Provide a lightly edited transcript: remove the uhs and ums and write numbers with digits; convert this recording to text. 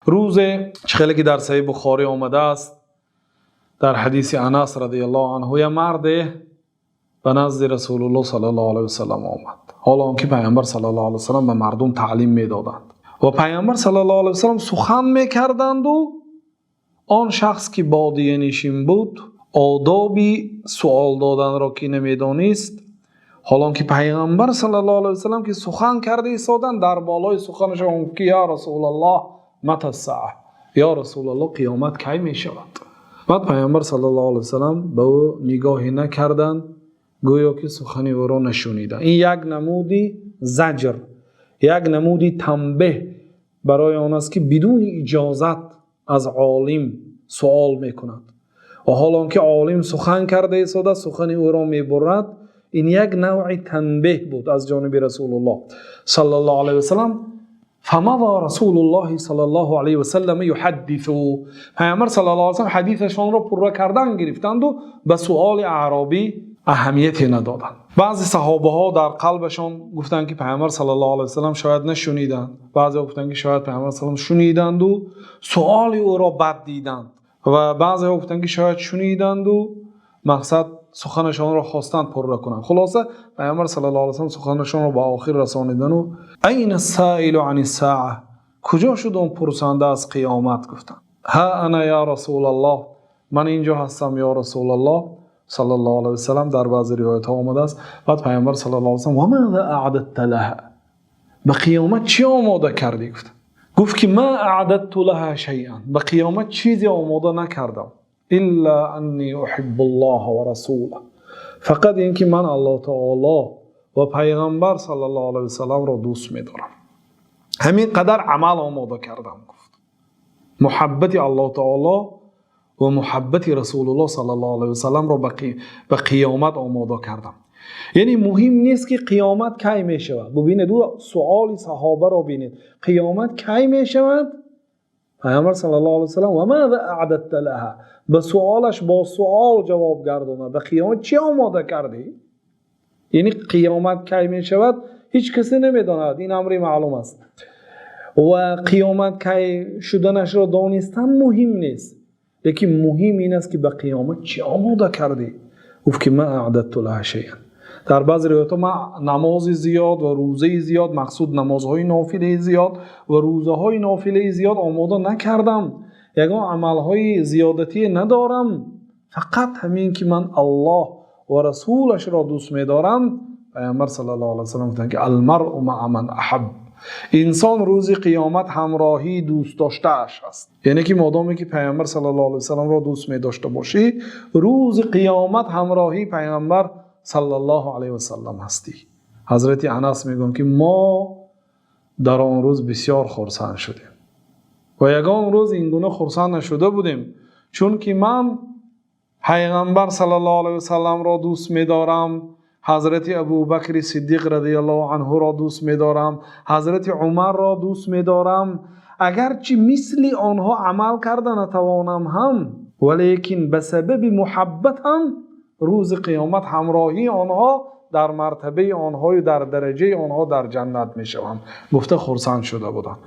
روز خیلی که در صحیح بخاری آمده است در حدیث انس رضی الله عنه یه مرد به نزد رسول الله صلی الله علیه و سلم آمد، حالا که پیامبر صلی الله علیه و سلم به مردم تعلیم میدادند و پیامبر صلی الله علیه و سلم سخن میکردند و آن شخص که بادیه نشین بود آدابی سوال دادن را که نمیدانست، حالا که پیامبر صلی الله علیه و سلم که سخن کرده ایستادند، در بالای سخنش اون که یا رسول الله متی الساعه، یا رسول الله قیامت کی می شود؟ بعد پیامبر صلی الله علیه و سلم به او نگاهی نکردند، گویا که سخنی او را نشنیدند. این یک نمودی زجر، یک نمودی تنبیه برای آن است که بدون اجازت از عالم سوال میکند و حالا که عالم سخن کرده ایستاده سخنی او را میبرد، این یک نوع تنبیه بود از جانب رسول الله صلی الله علیه و سلم. فمضى رسول الله صلی الله علیه و سلم یحدث، پیامبر صلی الله علیه و سلم حدیثشان را پره کردن گرفتند و به سؤال اعرابی اهمیتی ندادند. بعضی صحابه ها در قلبشان گفتند که پیامبر صلی الله علیه و سلم شاید نشنیدند، بعضی گفتند که شاید پیامبر صلی الله علیه و سلم شنیدند و سؤال او را بد دیدند و بعضی گفتند که شاید شنیدند و مقصد سخنشان را خواستند پره کنند. خلاصه پیامبر صلی الله علیه و سلم سخنشان را به آخر رسانیدند و این السائل عن الساعه، کجا شد اون پرسنده از قیامت؟ گفتند ها انا یا رسول الله، من اینجا هستم یا رسول الله صلی الله علیه و سلم. در بعضی روایت ها آمده است بعد پیامبر صلی الله علیه و سلم و ماذا اعددت لها، به قیامت چی آماده کردی؟ گفت که ما اعددت لها شیئا، به قیامت چیزی آماده نکردم الا انی احب الله و رسوله، فقط اینکه من الله تعالی و پیغمبر صلی الله علیه و سلم را دوست می‌دارم، همین قدر عمل آماده کردم. گفت محبت الله تعالی و محبت رسول الله صلی الله علیه و سلم را به قیامت آماده کردم. یعنی مهم نیست که قیامت کی می شود. ببینید دو سوال صحابه را ببینید، قیامت کی می شود؟ پیامبر صلی الله علیه و سلم و ماذا اعددت لها، به سوالش با سوال جواب گرداند، به قیامت چی آماده کردی؟ یعنی قیامت کی می شود هیچ کسی نمیداند، این امر معلوم است و قیامت کی شدنش را دانستن مهم نیست، لیکن مهم این است که به قیامت چی آماده کردی؟ گفت که ما اعددت لها شیئا. در بعض روایات ما نماز زیاد و روزه زیاد، مقصود نمازهای نافله زیاد و روزهای نافله زیاد آماده نکردم، یگان عملهای زیادتی ندارم، فقط همین که من الله و رسولش را دوست می‌دارم. پیامبر صلی الله علیه و سلم گفتند که المرء مع من احب، انسان روز قیامت همراهی دوست داشته اش است. یعنی که مادامی که پیامبر صلی الله علیه و سلم را دوست می داشته باشی، روز قیامت همراهی پیامبر صلی الله علیه و سلم هستی. حضرت انس میگن که ما در آن روز بسیار خرسند شدیم و یگان روز این گونه خرسند نشده بودیم، چون که من پیامبر صلی الله علیه و سلم را دوست می دارم، حضرت ابوبکر صدیق رضی الله عنه را دوست می دارم، حضرت عمر را دوست می دارم، اگرچه مثل آنها عمل کرده نتوانم هم، ولیکن به سبب محبت هم روز قیامت همراهی آنها در مرتبه آنها و در درجه آنها در جنت می شوم. گفته خرسند شده بودم.